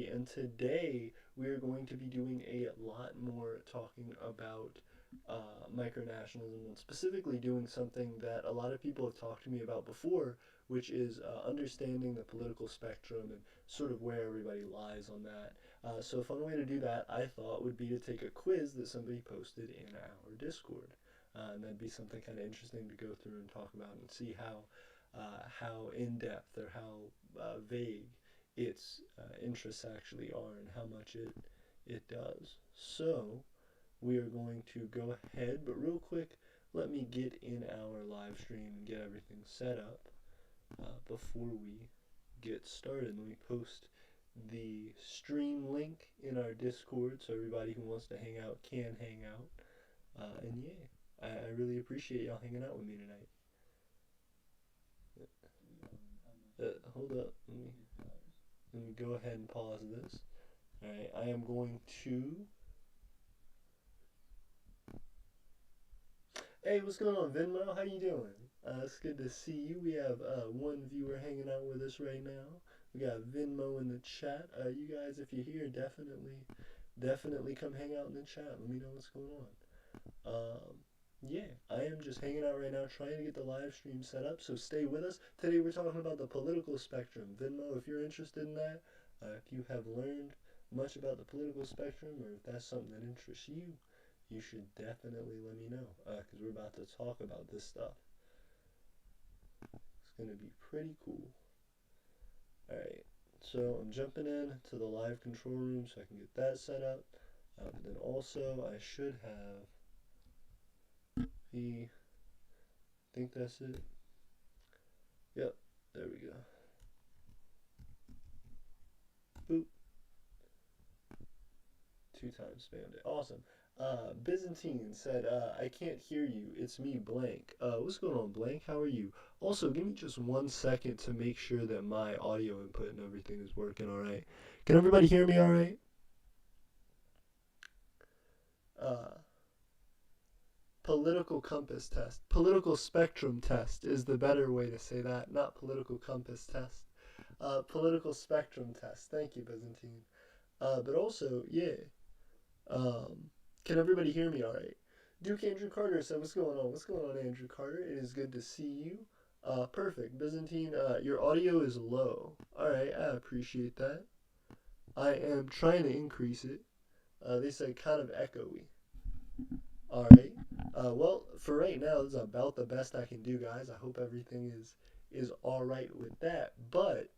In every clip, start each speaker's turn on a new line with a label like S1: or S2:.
S1: And today we are going to be doing a lot more talking about micronationalism and specifically doing something that a lot of people have talked to me about before, which is understanding the political spectrum and sort of where everybody lies on that. So a fun way to do that, I thought, would be to take a quiz that somebody posted in our Discord. And that'd be something kind of interesting to go through and talk about and see how in depth or how vague its interests actually are and how much it does. So we are going to go ahead, but real quick, let me get in our live stream and get everything set up before we get started. Let me post the stream link in our Discord so everybody who wants to hang out can hang out. And yeah, I really appreciate y'all hanging out with me tonight. Hold up, let me go ahead and pause this. All right, I am going to. Hey, what's going on, Venmo? How you doing? It's good to see you. We have one viewer hanging out with us right now. We got Venmo in the chat. You guys, if you're here, definitely come hang out in the chat. Let me know what's going on. Yeah, I am just hanging out right now, trying to get the live stream set up. So stay with us. Today we're talking about the political spectrum. Venmo, if you're interested in that, if you have learned much about the political spectrum, or if that's something that interests you, you should definitely let me know because we're about to talk about this stuff. It's going to be pretty cool. All right, so I'm jumping in to the live control room so I can get that set up. But then also I should have the, I think that's it. Yep, there we go. Boop. 2 times spammed it. Awesome. Byzantine said, I can't hear you. It's me, Blank. What's going on, Blank? How are you? Also, give me just 1 second to make sure that my audio input and everything is working all right. Can everybody hear me all right? Uh, Political compass test. Political spectrum test is the better way to say that, not political compass test. Political spectrum test. Thank you, Byzantine. But also, yeah. Can everybody hear me all right? Duke Andrew Carter said, what's going on? What's going on, Andrew Carter? It is good to see you. Perfect. Byzantine, your audio is low. All right, I appreciate that. I am trying to increase it. They said kind of echoey. All right. Well, for right now, this is about the best I can do, guys. I hope everything is all right with that. But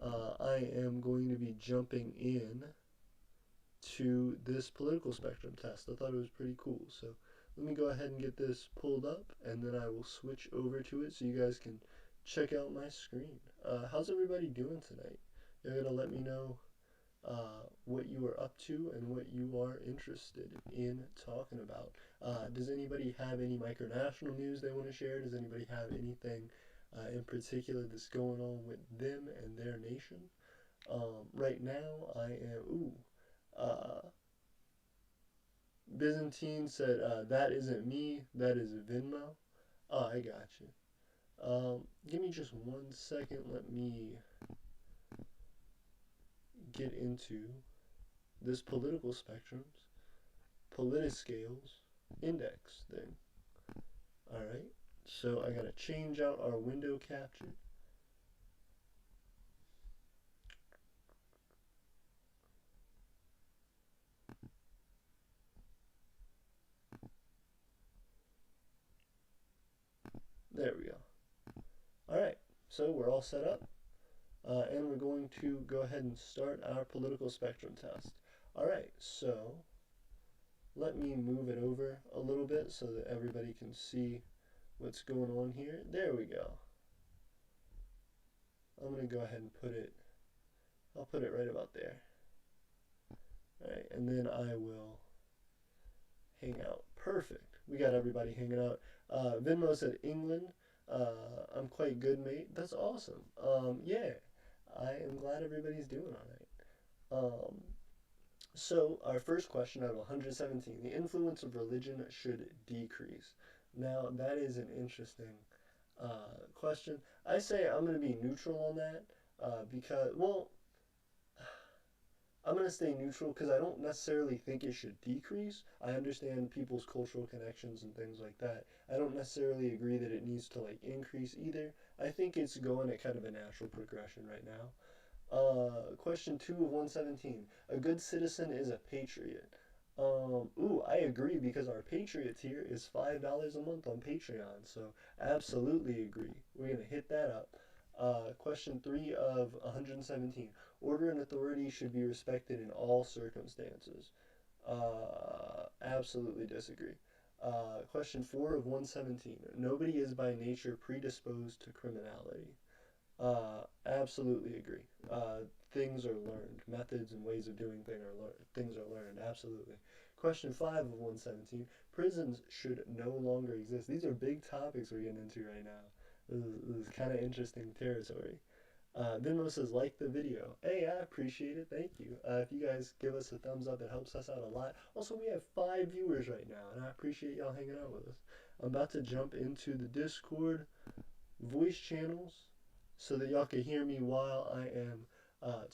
S1: I am going to be jumping in to this political spectrum test. I thought it was pretty cool. So let me go ahead and get this pulled up, and then I will switch over to it so you guys can check out my screen. How's everybody doing tonight? You're gonna let me know what you are up to and what you are interested in talking about. Does anybody have any micronational news they want to share? Does anybody have anything in particular that's going on with them and their nation? Right now, I am. Uh, Byzantine said, that isn't me, that is Venmo. Oh, I got you. Give me just 1 second. Let me get into this political spectrums, politiscales index thing. All right. So I gotta change out our window capture. There we go. All right. So we're all set up. And we're going to go ahead and start our political spectrum test. All right, so let me move it over a little bit so that everybody can see what's going on here. There we go. I'm going to go ahead and I'll put it right about there. All right, and then I will hang out. Perfect. We got everybody hanging out. Venmo said England. I'm quite good, mate. That's awesome. Yeah, I am glad everybody's doing all right. So our first question out of 117, the influence of religion should decrease. Now that is an interesting question. I say I'm going to be neutral on that because, well, I'm gonna stay neutral because I don't necessarily think it should decrease. I understand people's cultural connections and things like that. I don't necessarily agree that it needs to like increase either. I think it's going at kind of a natural progression right now. Question 2 of 117. A good citizen is a patriot. Ooh, I agree because our Patriot tier is $5 a month on Patreon, so absolutely agree. We're gonna hit that up. Question 3 of 117. Order and authority should be respected in all circumstances. Absolutely disagree. Question 4 of 117. Nobody is by nature predisposed to criminality. Absolutely agree. Things are learned. Methods and ways of doing things are learned. Absolutely. Question 5 of 117. Prisons should no longer exist. These are big topics we're getting into right now. This is kind of interesting territory. Venmo says, like the video. Hey, I appreciate it. Thank you. If you guys give us a thumbs up, it helps us out a lot. Also, we have 5 viewers right now, and I appreciate y'all hanging out with us. I'm about to jump into the Discord voice channels so that y'all can hear me while I am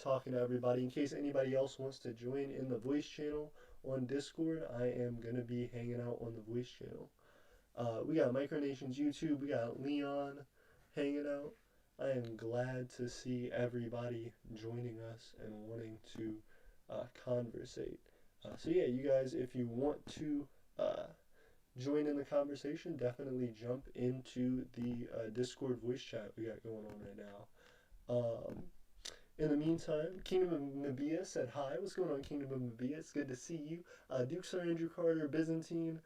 S1: talking to everybody. In case anybody else wants to join in the voice channel on Discord, I am going to be hanging out on the voice channel. We got Micronations YouTube, we got Leon hanging out. I am glad to see everybody joining us and wanting to conversate. So yeah, you guys, if you want to join in the conversation, definitely jump into the Discord voice chat we got going on right now. In the meantime, Kingdom of Mabia said hi. What's going on, Kingdom of Mabia? It's good to see you. Duke Sir Andrew Carter, Byzantine,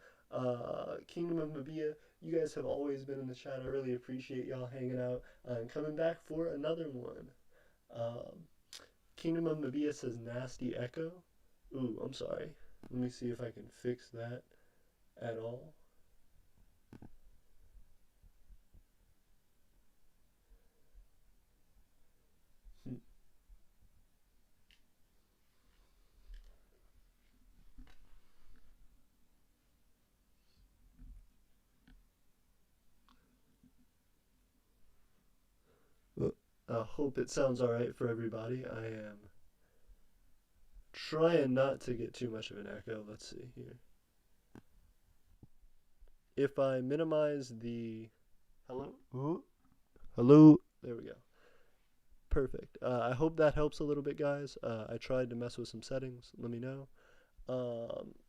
S1: Kingdom of Mabia, you guys have always been in the chat. I really appreciate y'all hanging out and coming back for another one. Um, Kingdom of Mabia says nasty echo. Ooh, I'm sorry. Let me see if I can fix that at all. I hope it sounds alright for everybody. I am trying not to get too much of an echo. Let's see here. If I minimize the... Hello? Ooh. Hello? There we go. Perfect. I hope that helps a little bit, guys. I tried to mess with some settings. Let me know.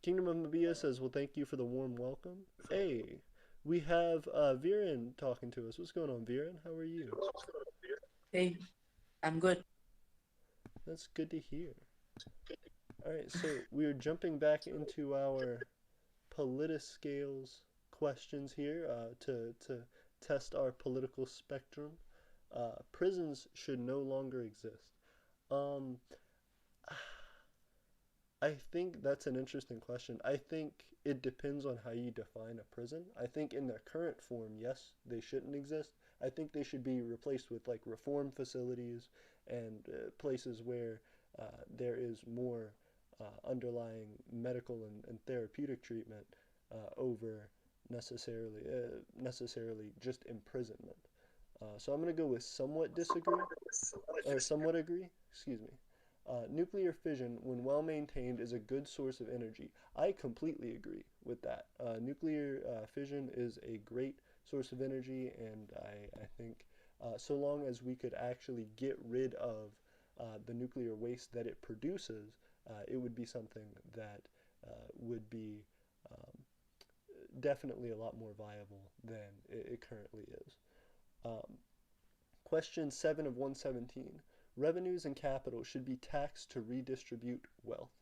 S1: Kingdom of Mabia says, well, thank you for the warm welcome. Hey, we have Viren talking to us. What's going on, Viren? How are you?
S2: Hey, I'm good.
S1: That's good to hear. All right, so we're jumping back into our politiscales questions here to test our political spectrum. Prisons should no longer exist. Um, I think that's an interesting question. I think it depends on how you define a prison. I think in their current form, yes, they shouldn't exist. I think they should be replaced with like reform facilities and places where there is more underlying medical and therapeutic treatment over necessarily just imprisonment. So I'm going to go with somewhat disagree or somewhat agree. Excuse me. Nuclear fission, when well maintained, is a good source of energy. I completely agree with that. Nuclear fission is a great source of energy, and I think so long as we could actually get rid of the nuclear waste that it produces, it would be something that would be um, definitely a lot more viable than it currently is. Um, Question 7 of 117. Revenues and capital should be taxed to redistribute wealth.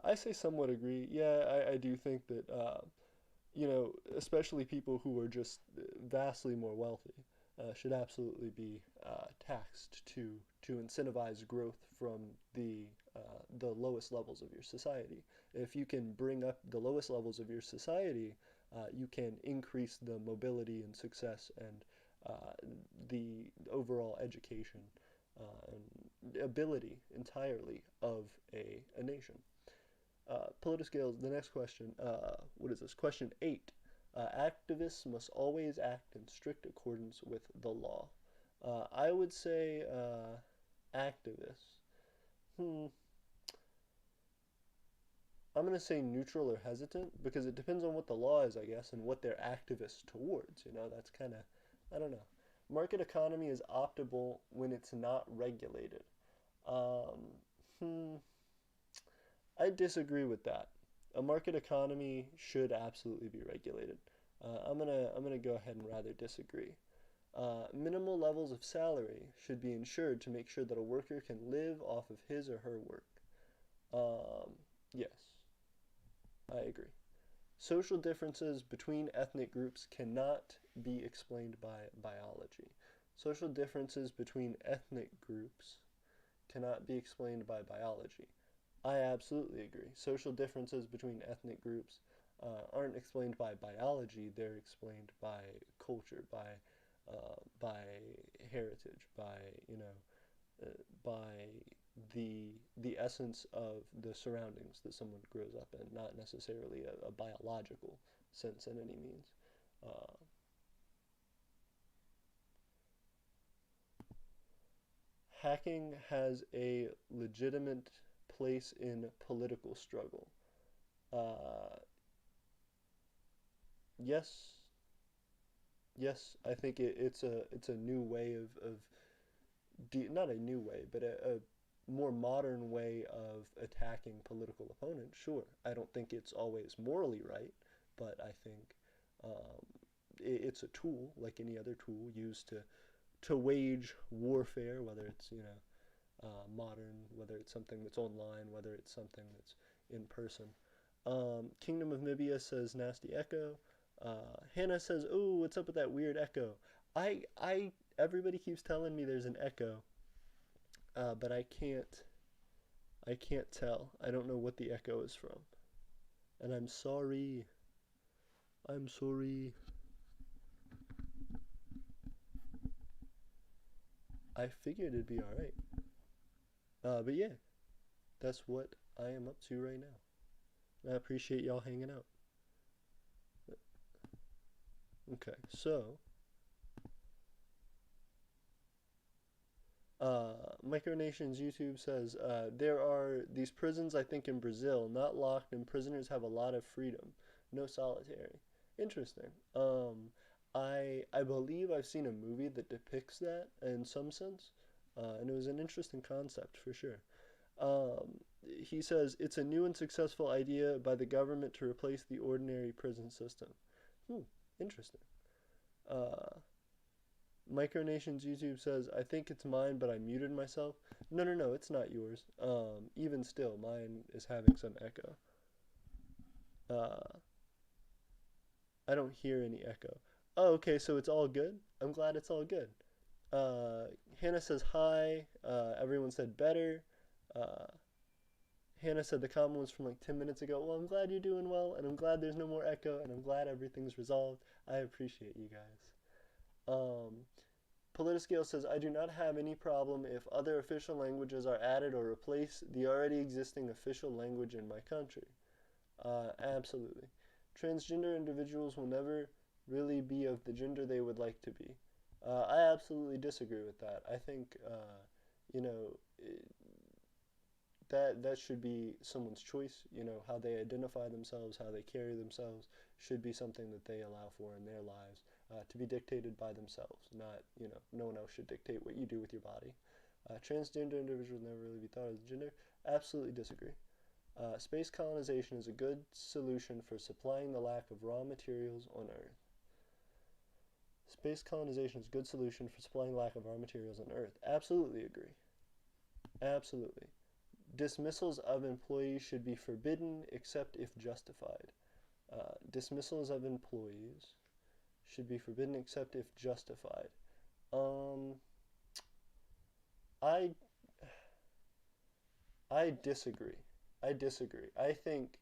S1: I say somewhat agree. Yeah, I do think that, especially people who are just vastly more wealthy should absolutely be taxed to incentivize growth from the lowest levels of your society. If you can bring up the lowest levels of your society, you can increase the mobility and success and the overall education and ability entirely of a nation. Politicales, the next question. What is this? Question 8. Activists must always act in strict accordance with the law. I would say activists. Hmm. I'm gonna say neutral or hesitant because it depends on what the law is, I guess, and what they're activists towards. That's kind of, I don't know. Market economy is optimal when it's not regulated. Um, hmm, I disagree with that. A market economy should absolutely be regulated. I'm gonna go ahead and rather disagree. Minimal levels of salary should be ensured to make sure that a worker can live off of his or her work. Um, yes, I agree. Social differences between ethnic groups cannot be explained by biology. Social differences between ethnic groups cannot be explained by biology. I absolutely agree. Social differences between ethnic groups aren't explained by biology, they're explained by culture, by heritage, uh, by the essence of the surroundings that someone grows up in, not necessarily a biological sense in any means. Uh, Hacking has a legitimate place in political struggle. Uh, yes, yes, I think it's a new way not a new way, but a more modern way of attacking political opponents. Sure, I don't think it's always morally right, but I think um, it's a tool like any other tool used to wage warfare, whether it's modern, whether it's something that's online, whether it's something that's in person. Kingdom of Mibia says nasty echo. Hannah says, "Oh, what's up with that weird echo?" Everybody keeps telling me there's an echo, but I can't tell. I don't know what the echo is from, and I'm sorry. I'm sorry. I figured it'd be all right. But yeah, that's what I am up to right now. I appreciate y'all hanging out. Okay, so Micronations YouTube says there are these prisons, I think, in Brazil, not locked, and prisoners have a lot of freedom, no solitary. Interesting. I believe I've seen a movie that depicts that in some sense, and it was an interesting concept for sure. He says it's a new and successful idea by the government to replace the ordinary prison system. Hmm, interesting. Uh, Micronations YouTube says, I think it's mine, but I muted myself. No, no, no, it's not yours. Even still, mine is having some echo. Uh, I don't hear any echo. Oh, okay, so it's all good? I'm glad it's all good. Hannah says hi. Everyone said better. Uh, Hannah said the comment was from like 10 minutes ago. Well, I'm glad you're doing well, and I'm glad there's no more echo, and I'm glad everything's resolved. I appreciate you guys. Um, Politiscale says, I do not have any problem if other official languages are added or replace the already existing official language in my country. Absolutely. Transgender individuals will never really be of the gender they would like to be. I absolutely disagree with that. I think, you know, that should be someone's choice. How they identify themselves, how they carry themselves, should be something that they allow for in their lives, to be dictated by themselves. Not, no one else should dictate what you do with your body. Transgender individuals never really be thought as gender. Absolutely disagree. Space colonization is a good solution for supplying the lack of raw materials on Earth. Space colonization is a good solution for supplying the lack of raw materials on Earth. Absolutely agree. Absolutely. Dismissals of employees should be forbidden except if justified. Dismissals of employees should be forbidden except if justified. Um, I I disagree. I disagree. I think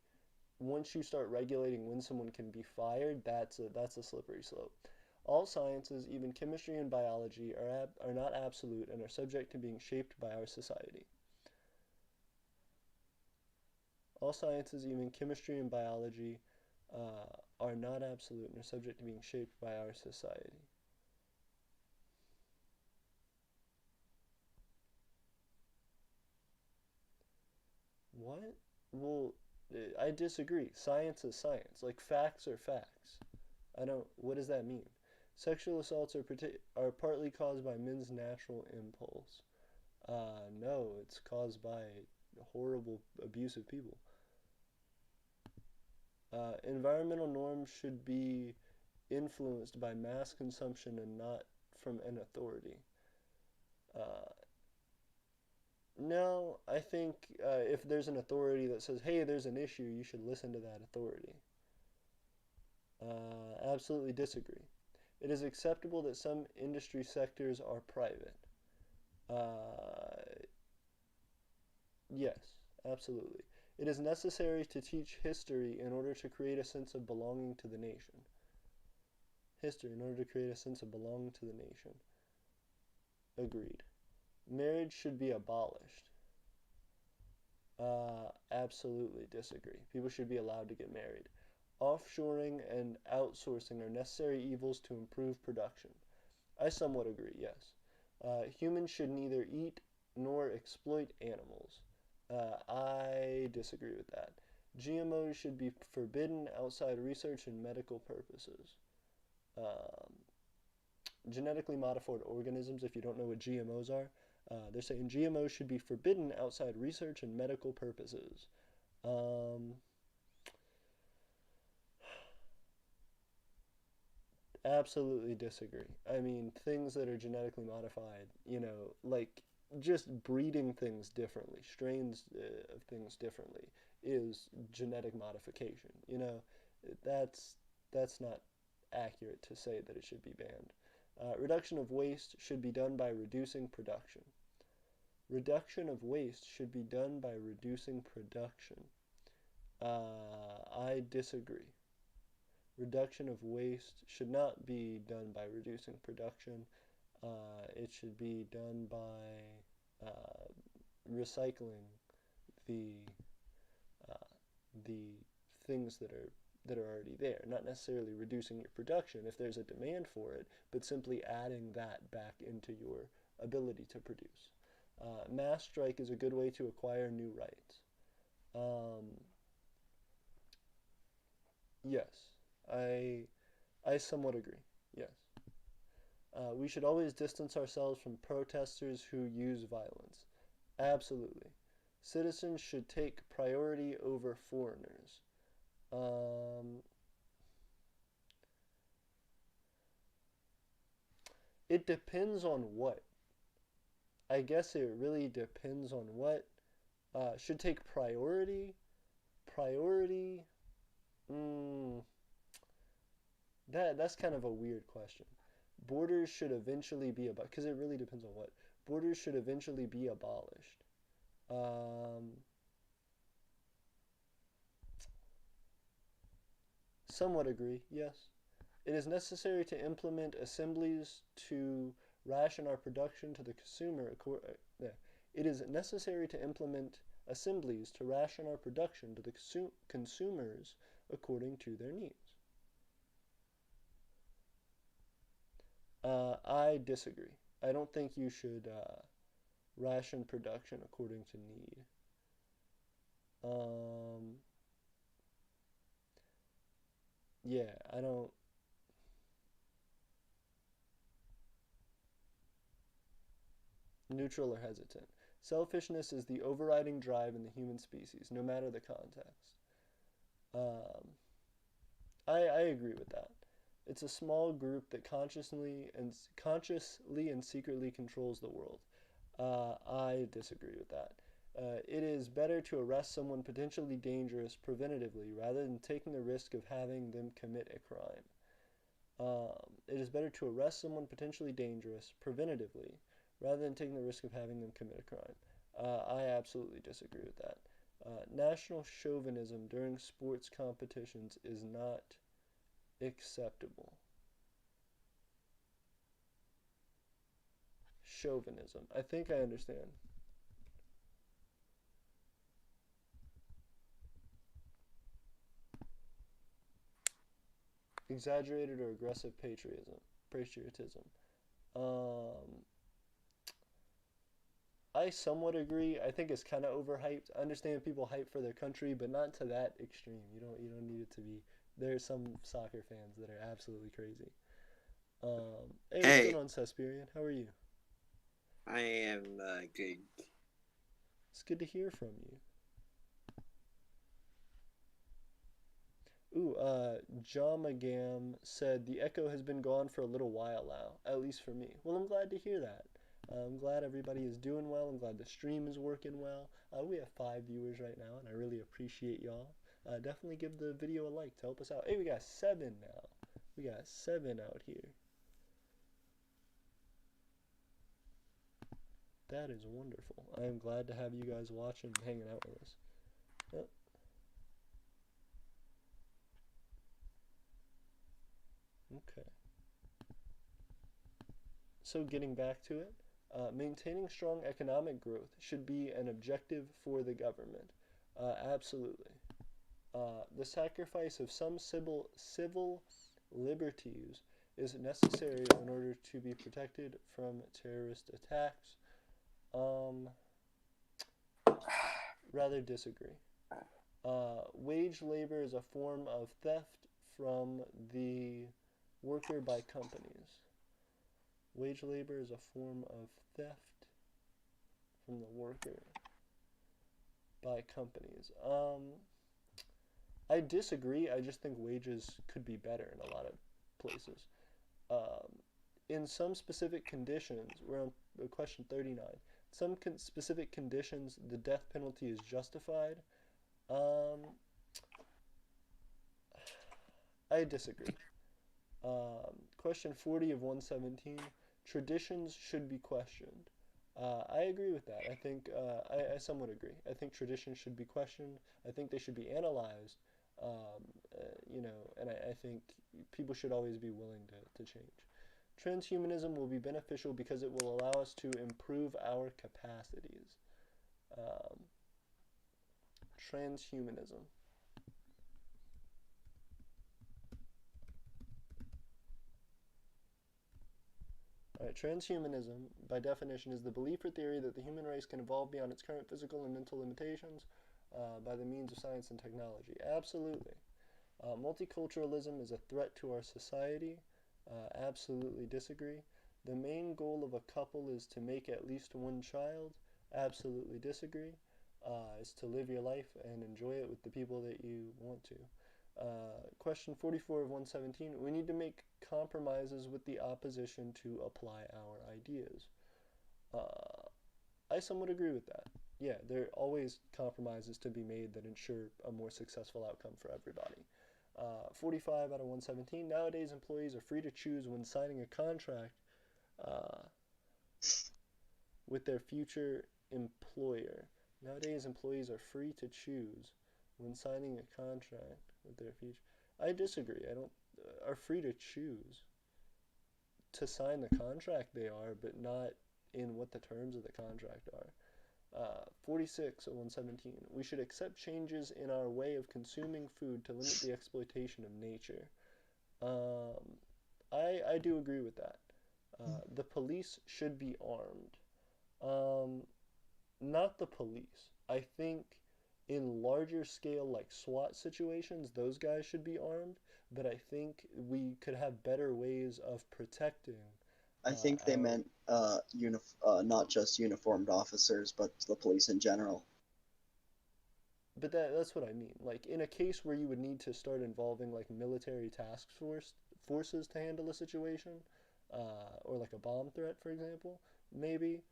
S1: once you start regulating when someone can be fired, that's a slippery slope. All sciences, even chemistry and biology, are not absolute and are subject to being shaped by our society. All sciences, even chemistry and biology, are not absolute and are subject to being shaped by our society. What? Well, I disagree. Science is science. Like facts are facts. I don't. What does that mean? Sexual assaults are partly caused by men's natural impulse. No, it's caused by horrible, abusive people. Environmental norms should be influenced by mass consumption and not from an authority. Uh, no, I think if there's an authority that says, hey, there's an issue, you should listen to that authority. Absolutely disagree. It is acceptable that some industry sectors are private. Uh, yes, absolutely. It is necessary to teach history in order to create a sense of belonging to the nation. History in order to create a sense of belonging to the nation. Agreed. Marriage should be abolished. Absolutely disagree. People should be allowed to get married. Offshoring and outsourcing are necessary evils to improve production. I somewhat agree, yes. Humans should neither eat nor exploit animals. I disagree with that. GMOs should be forbidden outside research and medical purposes. Um, Genetically modified organisms, if you don't know what GMOs are, they're saying GMOs should be forbidden outside research and medical purposes. Um, Absolutely disagree. I mean, things that are genetically modified, like just breeding things differently, strains of things differently, is genetic modification. That's that's not accurate to say that it should be banned. Reduction of waste should be done by reducing production. Reduction of waste should be done by reducing production. I disagree. Reduction of waste should not be done by reducing production. It should be done by recycling the uh, the things that are already there. Not necessarily reducing your production if there's a demand for it, but simply adding that back into your ability to produce. Mass strike is a good way to acquire new rights. Um, yes, I I somewhat agree. Yes. We should always distance ourselves from protesters who use violence. Absolutely. Citizens should take priority over foreigners. Um, it depends on what. I guess it really depends on what. Should take priority. Priority. Mm, that's kind of a weird question. Borders should eventually be about because it really depends on what. Borders should eventually be abolished. Um, Somewhat agree, yes. It is necessary to implement assemblies to ration our production to the consumer. It is necessary to implement assemblies to ration our production to the consumers according to their needs. I disagree. I don't think you should ration production according to need. Um, yeah, I don't. Neutral or hesitant. Selfishness is the overriding drive in the human species, no matter the context. Um, I agree with that. It's a small group that consciously and secretly controls the world. I disagree with that. It is better to arrest someone potentially dangerous preventatively rather than taking the risk of having them commit a crime. It is better to arrest someone potentially dangerous preventatively rather than taking the risk of having them commit a crime. I absolutely disagree with that. National chauvinism during sports competitions is not acceptable. Chauvinism. I think I understand. Exaggerated or aggressive patriotism. Patriotism. Um, I somewhat agree. I think it's kind of overhyped. I understand people hype for their country, but not to that extreme. You don't need it to be. There's some soccer fans that are absolutely crazy. Hey, what's going
S3: Hey,
S1: on, Suspirian? How are you?
S3: I am good.
S1: It's good to hear from you. Ooh, Jamagam said the echo has been gone for a little while now, at least for me. Well, I'm glad to hear that. I'm glad everybody is doing well. I'm glad the stream is working well. We have 5 viewers right now, and I really appreciate y'all. Definitely give the video a like to help us out. Hey, we got 7 now. We got 7 out here. That is wonderful. I am glad to have you guys watching and hanging out with us. Oh, okay. So getting back to it, maintaining strong economic growth should be an objective for the government. Absolutely. The sacrifice of some civil liberties is necessary in order to be protected from terrorist attacks. Um, rather disagree. Wage labor is a form of theft from the worker by companies. Wage labor is a form of theft from the worker by companies. I disagree. I just think wages could be better in a lot of places. Um, in some specific conditions, we're on question 39. Some specific conditions, the death penalty is justified. Um, I disagree. Question 40 of 117, traditions should be questioned. I agree with that. I somewhat agree. I think traditions should be questioned. I think they should be analyzed. And I think people should always be willing to change. Transhumanism will be beneficial because it will allow us to improve our capacities. Um, transhumanism. All right, transhumanism, by definition, is the belief or theory that the human race can evolve beyond its current physical and mental limitations by the means of science and technology. Absolutely. Multiculturalism is a threat to our society. Absolutely disagree. The main goal of a couple is to make at least one child. Absolutely disagree. Is to live your life and enjoy it with the people that you want to. Question 44 of 117. We need to make compromises with the opposition to apply our ideas. Uh, I somewhat agree with that. Yeah, there are always compromises to be made that ensure a more successful outcome for everybody. 45 out of 117. Nowadays, employees are free to choose when signing a contract uh, with their future employer. Nowadays, employees are free to choose when signing a contract with their future. I disagree. I don't are free to choose to sign the contract. They are, but not in what the terms of the contract are. 46 of 117. We should accept changes in our way of consuming food to limit the exploitation of nature. Um, I do agree with that. The police should be armed. Um, Not the police. I think in larger scale, like SWAT situations, those guys should be armed. But I think we could have better ways of protecting
S4: I think they
S1: our.
S4: meant not just uniformed officers, but the police in general.
S1: But that's what I mean. Like in a case where you would need to start involving like military forces to handle a situation, or like a bomb threat, for example, maybe.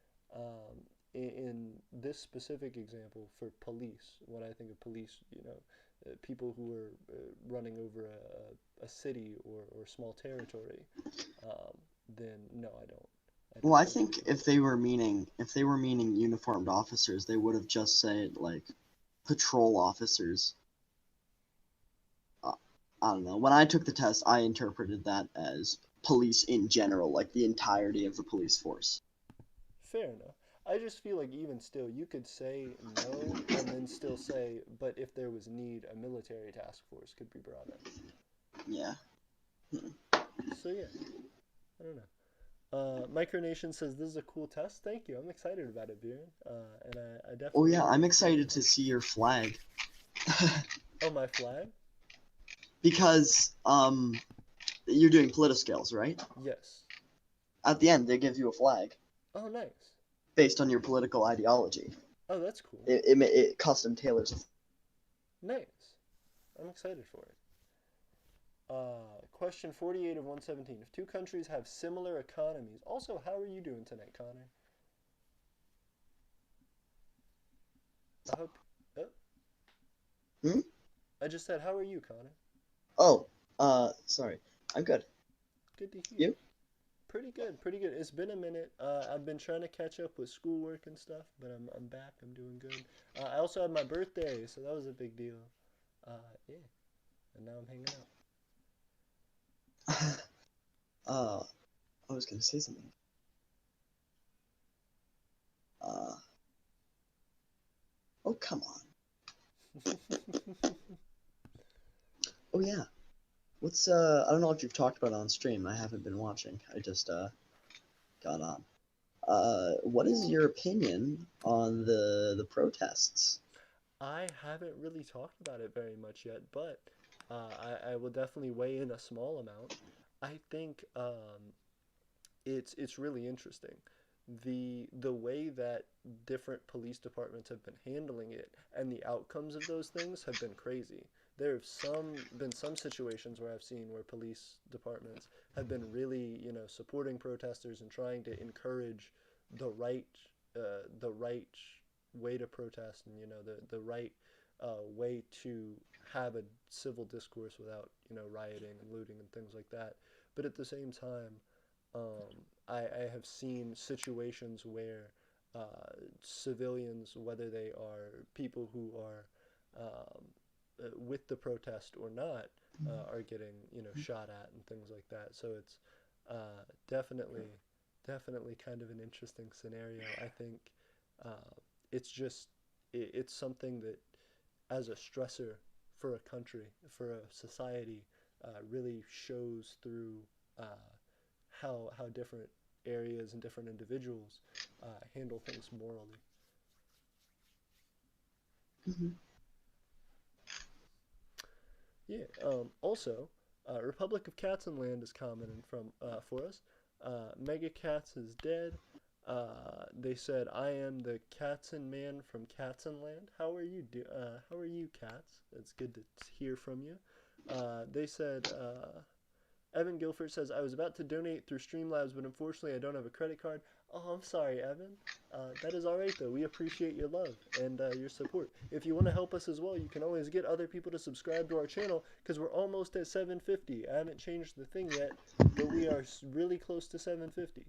S1: In this specific example for police, when I think of police, people who are running over a city or small territory, um, then no, I don't. I
S4: Well,
S1: don't.
S4: I
S1: I don't
S4: think
S1: think that.
S4: if they were meaning uniformed officers, they would have just said like patrol officers. Uh, I don't know. When I took the test, I interpreted that as police in general, like the entirety of the police force.
S1: Fair enough. I just feel like even still, you could say no and then still say, but if there was need, a military task force could be brought in.
S4: Yeah.
S1: So yeah, I don't know. Micronation says this is a cool test. Thank you. I'm excited about it, Viren. And I
S4: Oh
S1: definitely
S4: yeah,
S1: want
S4: I'm
S1: to
S4: excited to see your flag.
S1: Oh, my flag?
S4: Because you're doing politiscales, right?
S1: Yes.
S4: At the end, they give you a flag
S1: Oh, nice.
S4: based on your political ideology.
S1: Oh, that's cool.
S4: It custom tailors.
S1: Nice. I'm excited for it. Question 48 of 117. If two countries have similar economies, also, how are you doing tonight, Connor? I hope. Oh,
S4: Hmm?
S1: I just said, how are you, Connor?
S4: Oh, sorry. I'm good.
S1: Good to hear.
S4: You?
S1: Pretty good, pretty good. It's been a minute. I've been trying to catch up with schoolwork and stuff, but I'm back. I'm doing good. I also had my birthday, so that was a big deal. Yeah, and now I'm hanging out.
S4: I was gonna say something. Uh, oh come on. Oh yeah. What's I don't know if you've talked about it on stream. I haven't been watching. I just got on. What is your opinion on the protests?
S1: I haven't really talked about it very much yet, but I will definitely weigh in a small amount. I think it's really interesting. The way that different police departments have been handling it and the outcomes of those things have been crazy. There have been some situations where I've seen where police departments have been really, supporting protesters and trying to encourage the right the right way to protest, and the right way to have a civil discourse without rioting and looting and things like that. But at the same time, um, I have seen situations where civilians, whether they are people who are with the protest or not, are getting shot at and things like that. So it's definitely kind of an interesting scenario. I think it's just it's something that, as a stressor for a country, for a society, really shows through how different areas and different individuals handle things morally.
S4: Mhm.
S1: Yeah. Also, Republic of Katzenland is commenting from for us. Mega Cats is dead. They said, "I am the Katzen man from Katzenland." How are you? How are you, Cats? It's good to hear from you. They said, Evan Guilford says, "I was about to donate through Streamlabs, but unfortunately I don't have a credit card." Oh, I'm sorry, Evan. That is all right, though. We appreciate your love and your support. If you want to help us as well, you can always get other people to subscribe to our channel, because we're almost at 750. I haven't changed the thing yet, but we are really close to 750.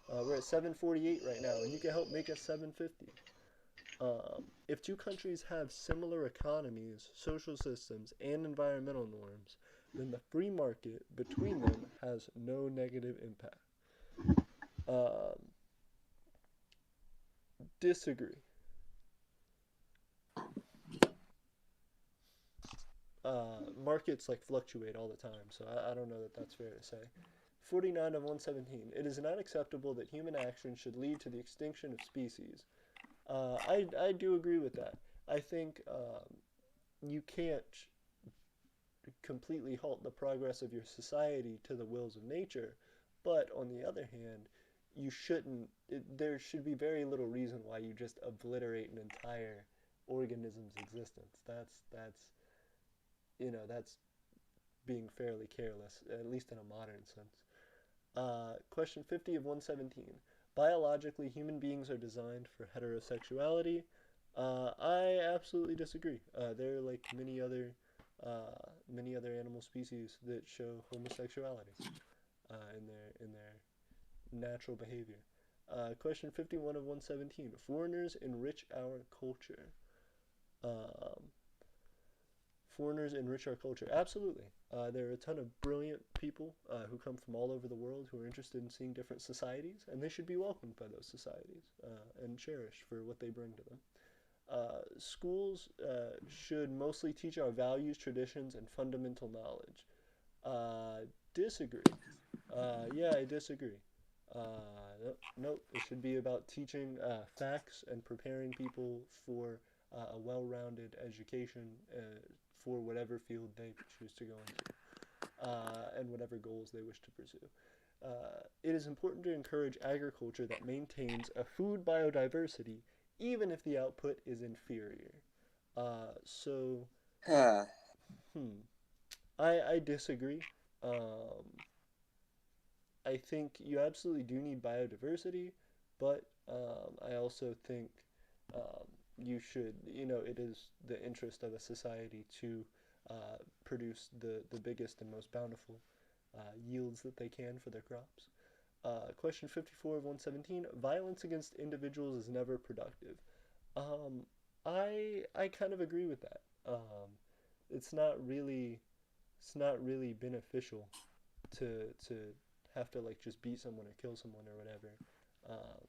S1: We're at 748 right now, and you can help make us 750. If two countries have similar economies, social systems, and environmental norms, then the free market between them has no negative impact. Um, Disagree. Markets fluctuate all the time, so I don't know that that's fair to say. 49 of 117. It is not acceptable that human action should lead to the extinction of species. I do agree with that. I think you can't completely halt the progress of your society to the wills of nature, but on the other hand, you shouldn't. There should be very little reason why you just obliterate an entire organism's existence. That's being fairly careless, at least in a modern sense. Question 50 of 117. Biologically, human beings are designed for heterosexuality. I absolutely disagree. There are many other animal species that show homosexuality in their natural behavior. Question 51 of 117. Foreigners enrich our culture. Um, Foreigners enrich our culture. Absolutely. There are a ton of brilliant people who come from all over the world who are interested in seeing different societies, and they should be welcomed by those societies and cherished for what they bring to them. Schools should mostly teach our values, traditions, and fundamental knowledge. Disagree. Yeah, I disagree. Nope. It should be about teaching facts and preparing people for a well-rounded education for whatever field they choose to go into and whatever goals they wish to pursue. It is important to encourage agriculture that maintains a food biodiversity, even if the output is inferior. So,
S3: Huh.
S1: hmm, I disagree. Um, I think you absolutely do need biodiversity, but I also think um, it is the interest of a society to produce the biggest and most bountiful yields that they can for their crops. Question 54 of 117, violence against individuals is never productive. Um, I kind of agree with that. It's not really it's not really beneficial to have to like just beat someone or kill someone or whatever, uh,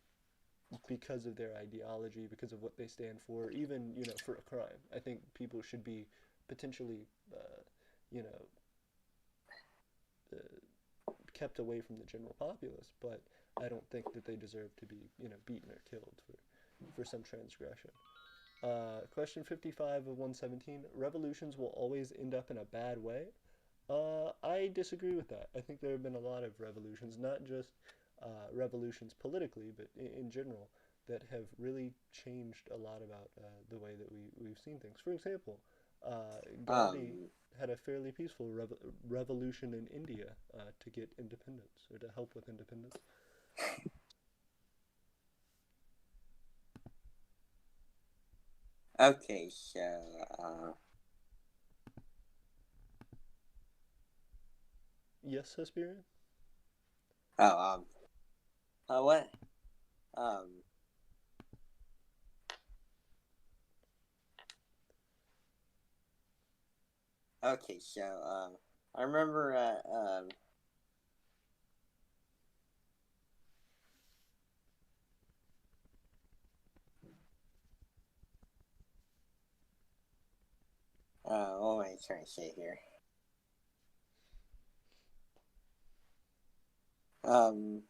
S1: because of their ideology, because of what they stand for, even for a crime. I think people should be potentially, you know, kept away from the general populace, but I don't think that they deserve to be beaten or killed for some transgression. Question 55 of 117. Revolutions will always end up in a bad way. I disagree with that. I think there have been a lot of revolutions, not just revolutions politically, but in general, that have really changed a lot about the way that we've seen things. For example, Gandhi
S3: Um.
S1: had a fairly peaceful revolution in India to get independence or to help with independence.
S3: Okay. So.
S1: Yes, Hesperian?
S3: Oh. What? Um. Okay. So. I remember. What am I trying to say here? Um.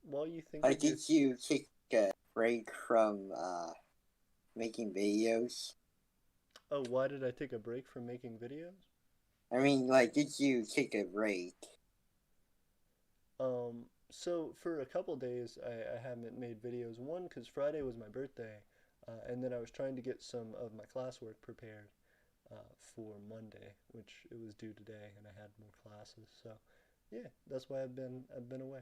S1: While you think
S3: Like,
S1: of your...
S3: did you take a break from making videos?
S1: Oh, why did I take a break from making videos?
S3: I mean, like, did you take a break?
S1: So for a couple days, I haven't made videos. One, because Friday was my birthday, and then I was trying to get some of my classwork prepared for Monday, which it was due today, and I had more classes. So, yeah, that's why I've been away.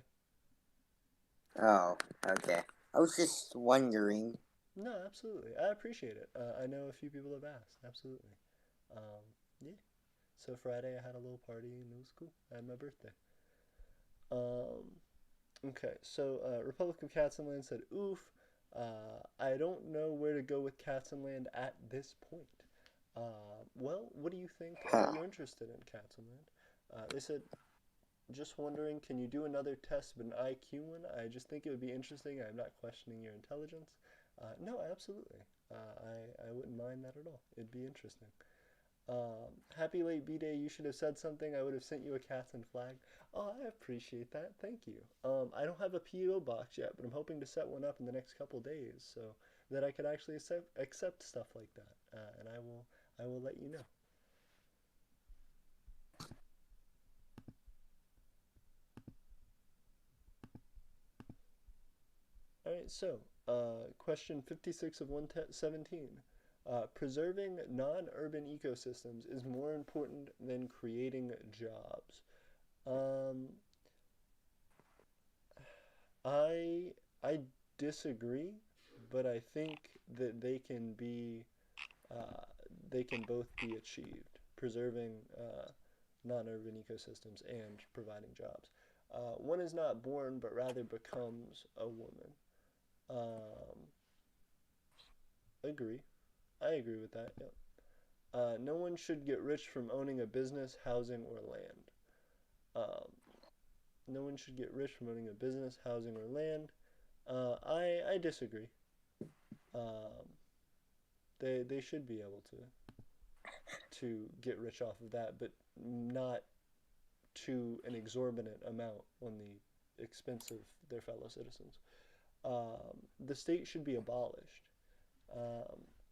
S3: Oh, okay. I was just wondering.
S1: No, absolutely, I appreciate it. I know a few people have asked. Absolutely. Um, yeah. So Friday I had a little party and it was cool. I had my birthday. Um, Okay, so Republic of Cats and Land said, "Oof, I don't know where to go with Cats and Land at this point." Well, what do you think?
S3: Huh.
S1: You're interested in Cats and Land? They said, "Just wondering, can you do another test, but an IQ one? I just think it would be interesting. I'm not questioning your intelligence." No, absolutely. I wouldn't mind that at all. It'd be interesting. Happy late B-Day. You should have said something. I would have sent you a cats and flag. Oh, I appreciate that. Thank you. I don't have a PO box yet, but I'm hoping to set one up in the next couple days so that I could actually accept stuff like that. And I will let you know. All right. So, question 56 of 117. Preserving non-urban ecosystems is more important than creating jobs. Um, I disagree, but I think that uh, they can both be achieved, preserving non-urban ecosystems and providing jobs. One is not born, but rather becomes a woman. Um, agree. I agree with that. Yep. No one should get rich from owning a business, housing, or land. Um, no one should get rich from owning a business, housing, or land. I disagree. Um, they should be able to get rich off of that, but not to an exorbitant amount on the expense of their fellow citizens. The state should be abolished.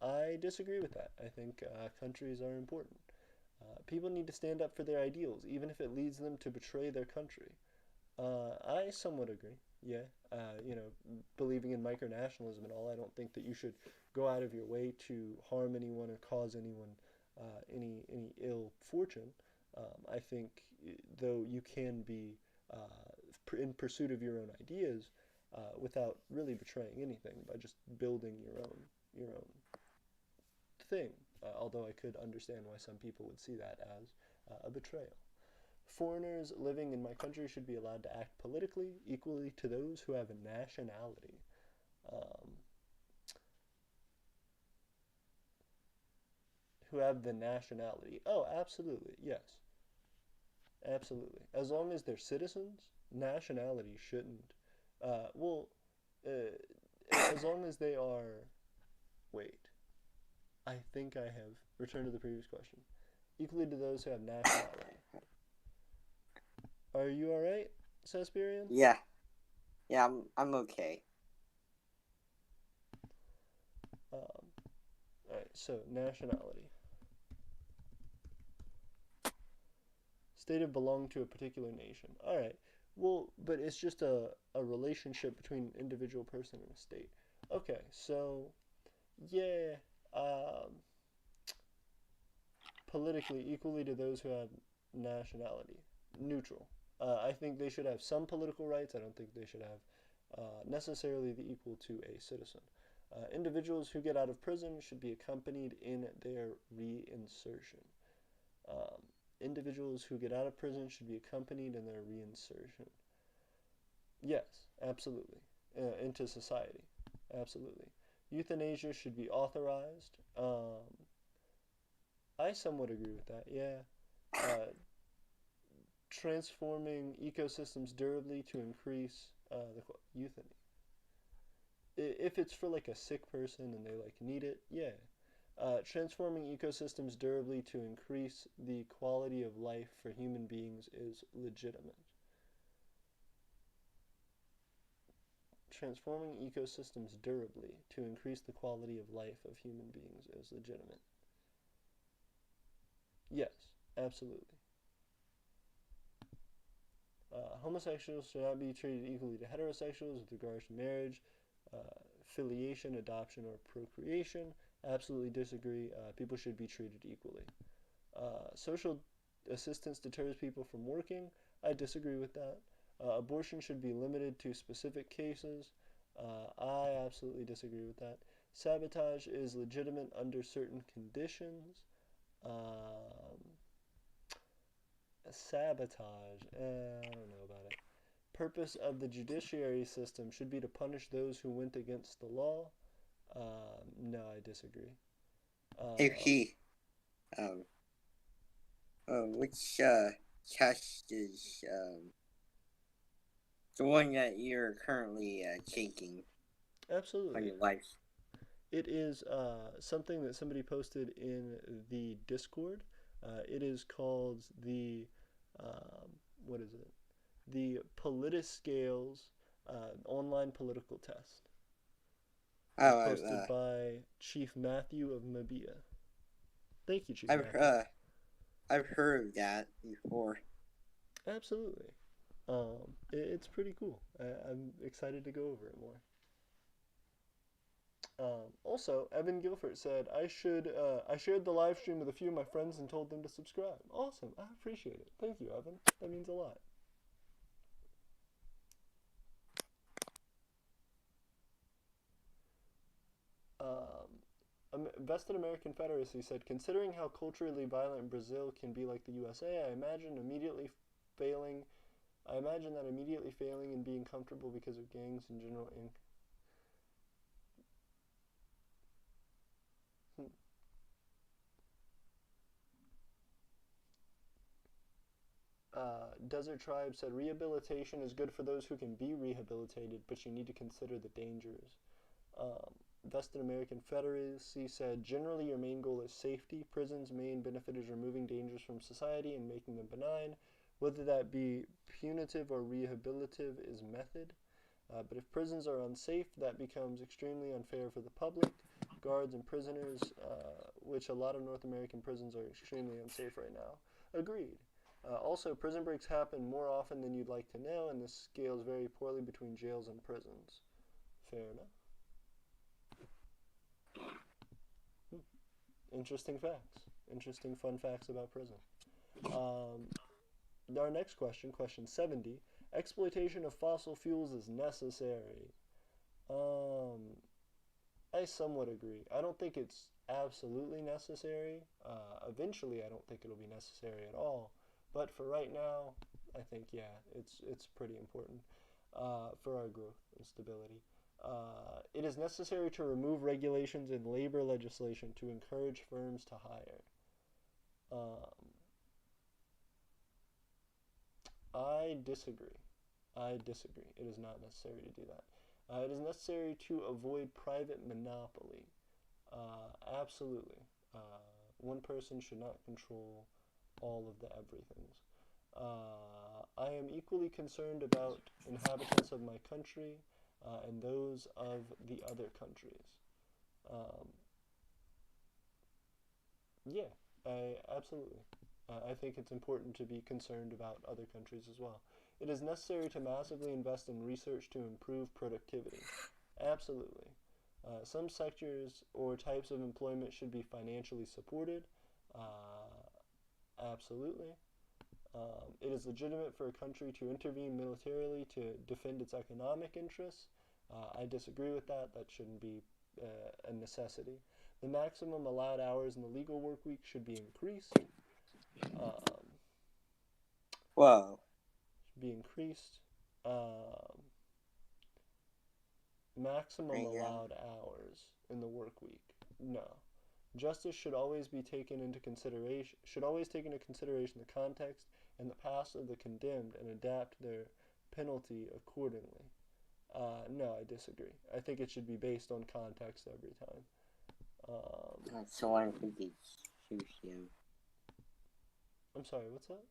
S1: I disagree with that. I think countries are important. People need to stand up for their ideals, even if it leads them to betray their country. I somewhat agree. Yeah, believing in micronationalism and all, I don't think that you should go out of your way to harm anyone or cause anyone any ill fortune. I think, though, you can be in pursuit of your own ideas without really betraying anything by just building your own thing. Although I could understand why some people would see that as a betrayal. Foreigners living in my country should be allowed to act politically equally to those who have a nationality. Um, who have the nationality. Oh, absolutely. Yes. Absolutely. As long as they're citizens, nationality shouldn't. Well, as long as they are. Wait. I think I have returned to the previous question. Equally to those who have nationality. Are you alright, Sasperian?
S3: Yeah. Yeah, I'm okay.
S1: Alright, so nationality. State of belong to a particular nation. Alright. Well, but it's just a relationship between an individual person and a state. Okay, so yeah, politically equally to those who have nationality. Neutral. I think they should have some political rights. I don't think they should have necessarily the equal to a citizen. Individuals who get out of prison should be accompanied in their reinsertion. Um, individuals who get out of prison should be accompanied in their reinsertion. Yes, absolutely. Into society. Absolutely. Euthanasia should be authorized. I somewhat agree with that, yeah. Transforming ecosystems durably to increase the euthanasia. If it's for like a sick person and they like need it, yeah. Transforming ecosystems durably to increase the quality of life for human beings is legitimate. Transforming ecosystems durably to increase the quality of life of human beings is legitimate. Yes, absolutely. Homosexuals should not be treated equally to heterosexuals with regards to marriage, filiation, adoption, or procreation. Absolutely disagree. People should be treated equally. Social assistance deters people from working. I disagree with that. Abortion should be limited to specific cases. I absolutely disagree with that. Sabotage is legitimate under certain conditions. Sabotage, I don't know about it. Purpose of the judiciary system should be to punish those who went against the law. No, I disagree.
S3: Hey, which test is the one that you're currently taking on
S1: Absolutely.
S3: your life?
S1: It is something that somebody posted in the Discord. It is called the, what is it? The Politiscales online political test. It's posted by Chief Matthew of Mabia. Thank you, Chief Matthew.
S3: I've heard of that before.
S1: Absolutely. It's pretty cool. I'm excited to go over it more. Also, Evan Guilford said I shared the live stream with a few of my friends and told them to subscribe. Awesome. I appreciate it. Thank you, Evan. That means a lot. Vested American Confederacy said, considering how culturally violent Brazil can be like the USA, I imagine that immediately failing and being comfortable because of gangs in general. Desert Tribe said, rehabilitation is good for those who can be rehabilitated, but you need to consider the dangers. Vested American Confederacy said, generally your main goal is safety. Prison's main benefit is removing dangers from society and making them benign. Whether that be punitive or rehabilitative is method. But if prisons are unsafe, that becomes extremely unfair for the public, guards, and prisoners, which a lot of North American prisons are extremely unsafe right now. Agreed. Also, prison breaks happen more often than you'd like to know, and this scales very poorly between jails and prisons. Fair enough. Interesting facts. Interesting fun facts about prison. Our next question, question 70. Exploitation of fossil fuels is necessary. I somewhat agree. I don't think it's absolutely necessary. Eventually, I don't think it'll be necessary at all. But for right now, I think, yeah, it's pretty important for our growth and stability. It is necessary to remove regulations in labor legislation to encourage firms to hire. I disagree. I disagree. It is not necessary to do that. It is necessary to avoid private monopoly. Absolutely. One person should not control all of the everythings. I am equally concerned about inhabitants of my country and those of the other countries. Um, yeah, absolutely. I think it's important to be concerned about other countries as well. It is necessary to massively invest in research to improve productivity. Absolutely. Some sectors or types of employment should be financially supported. Absolutely. It is legitimate for a country to intervene militarily to defend its economic interests. I disagree with that. That shouldn't be a necessity. The maximum allowed hours in the legal work week should be increased.
S3: Whoa.
S1: Should be increased. Maximum allowed hours in the work week. No. Justice should always be taken into consideration. Should always take into consideration the context and the past of the condemned and adapt their penalty accordingly. No, I disagree. I think it should be based on context every time.
S3: So I think it's
S1: I'm sorry, what's that?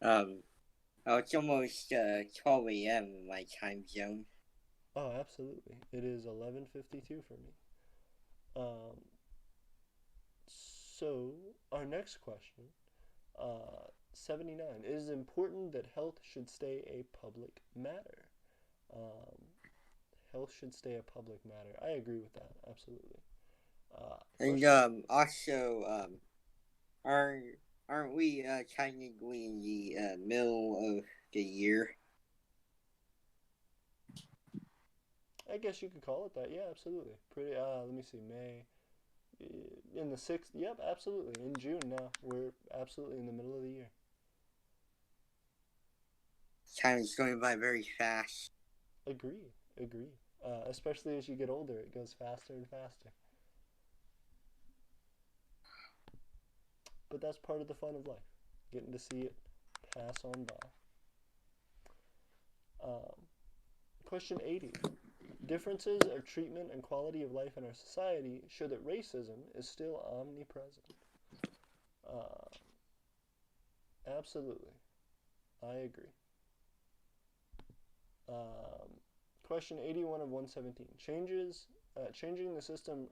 S3: Oh, it's almost 12 a.m. in my time zone.
S1: Oh, absolutely. It is 11:52 for me. So, our next question, 79. It is important that health should stay a public matter. Health should stay a public matter. I agree with that, absolutely.
S3: And also, aren't we technically in the middle of the year?
S1: I guess you could call it that. Yeah, absolutely. Pretty. Let me see. May. In the 6th. Yep, absolutely. In June now. We're absolutely in the middle of the year.
S3: Time is going by very fast.
S1: Agree. Especially as you get older, it goes faster and faster. But that's part of the fun of life, getting to see it pass on by. Question 80. Differences of treatment and quality of life in our society show that racism is still omnipresent. Absolutely. I agree. Question 81 of 117. Changing the system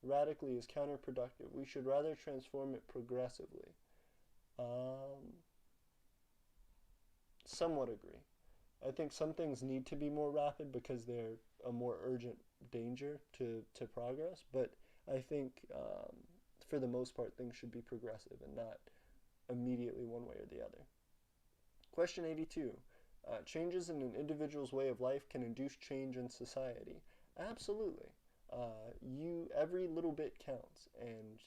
S1: radically is counterproductive. We should rather transform it progressively. Somewhat agree. I think some things need to be more rapid because they're a more urgent danger to progress, but I think for the most part things should be progressive and not immediately one way or the other. Question 82. Changes in an individual's way of life can induce change in society. Absolutely. Every little bit counts, and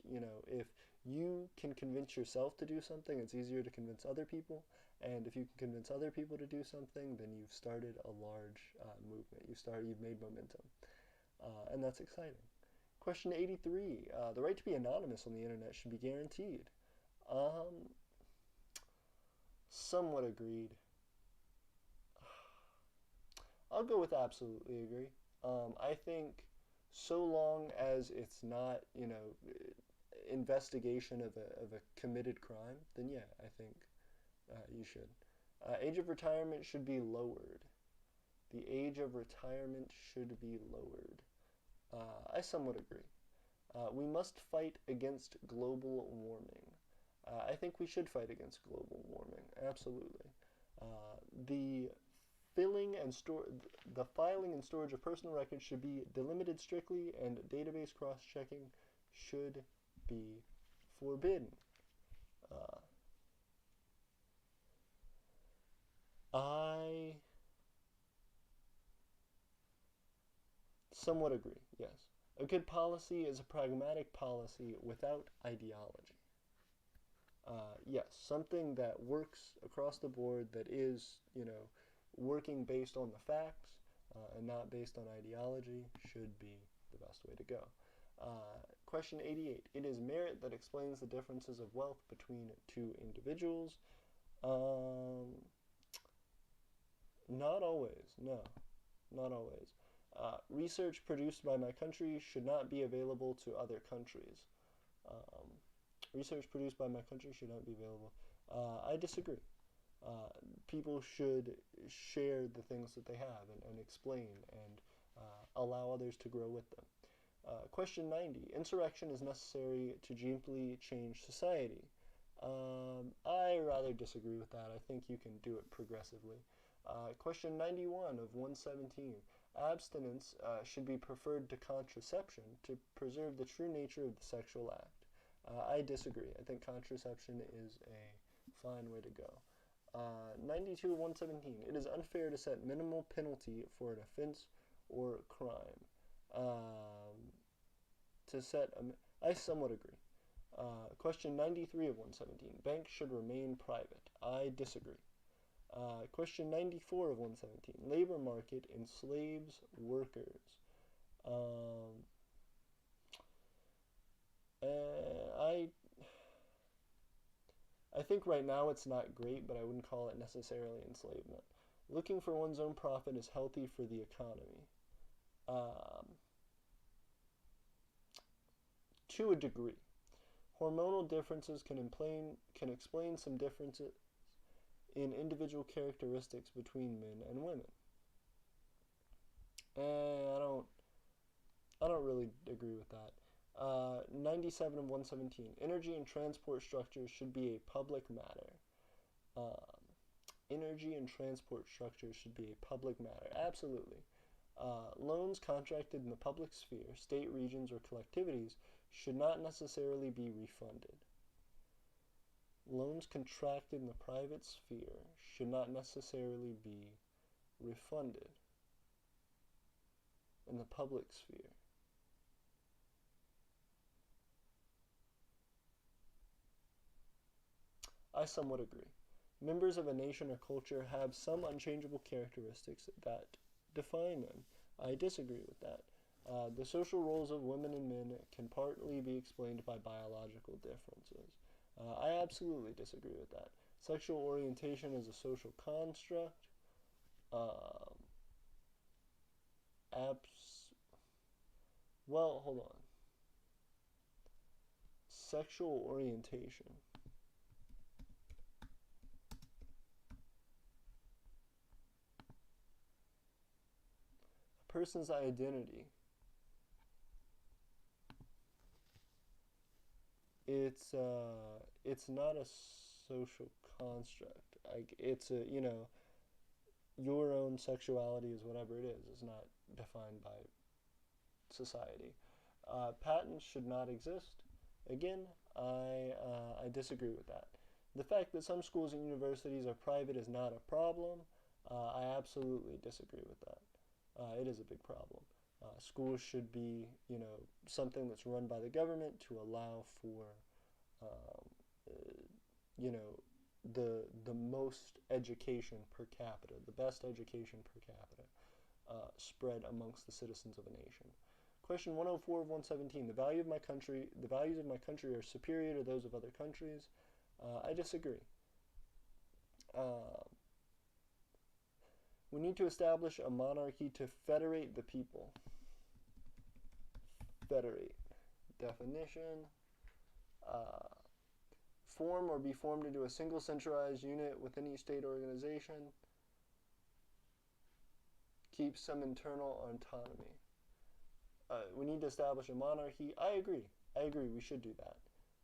S1: if you can convince yourself to do something, it's easier to convince other people, and if you can convince other people to do something, then you've started a large movement. You've made momentum, and that's exciting. Question 83. The right to be anonymous on the internet should be guaranteed. Somewhat agreed. I'll go with absolutely agree. I think so long as it's not, investigation of a committed crime, then yeah, I think You should. Age of retirement should be lowered. The age of retirement should be lowered. I somewhat agree. We must fight against global warming. I think we should fight against global warming. Absolutely. The filing and storage of personal records should be delimited strictly, and database cross-checking should be forbidden. I somewhat agree, yes. A good policy is a pragmatic policy without ideology. Yes, something that works across the board, that is, working based on the facts and not based on ideology, should be the best way to go. Question 88. It is merit that explains the differences of wealth between two individuals. Not always, no, not always. Research produced by my country should not be available to other countries. Research produced by my country should not be available. I disagree. People should share the things that they have and explain and allow others to grow with them. Question 90. Insurrection is necessary to deeply change society. I rather disagree with that. I think you can do it progressively. Question 91 of 117. Abstinence should be preferred to contraception to preserve the true nature of the sexual act. I disagree. I think contraception is a fine way to go. 92 of 117. It is unfair to set minimal penalty for an offense or crime. I somewhat agree. Question 93 of 117. Banks should remain private. I disagree. Question 94 of 117. Labor market enslaves workers. I think right now it's not great, but I wouldn't call it necessarily enslavement. Looking for one's own profit is healthy for the economy. To a degree. Hormonal differences can explain some differences in individual characteristics between men and women. I don't really agree with that. 97 of 117. Energy and transport structures should be a public matter. Energy and transport structures should be a public matter. Absolutely. Loans contracted in the public sphere, state, regions, or collectivities should not necessarily be refunded. Loans contracted in the private sphere should not necessarily be refunded in the public sphere. I somewhat agree. Members of a nation or culture have some unchangeable characteristics that define them. I disagree with that. The social roles of women and men can partly be explained by biological differences. I absolutely disagree with that. Sexual orientation is a social construct. Well, hold on. Sexual orientation. A person's identity. It's not a social construct. Like, it's your own sexuality is whatever it is. It's not defined by society. Patents should not exist. Again, I disagree with that. The fact that some schools and universities are private is not a problem. I absolutely disagree with that. It is a big problem. Schools should be, something that's run by the government to allow for, the most education per capita, the best education per capita, spread amongst the citizens of a nation. Question 104 of 117. The values of my country are superior to those of other countries. I disagree. We need to establish a monarchy to federate the people. Federate. Definition. form or be formed into a single centralized unit within each state organization. Keep some internal autonomy. We need to establish a monarchy. I agree. We should do that.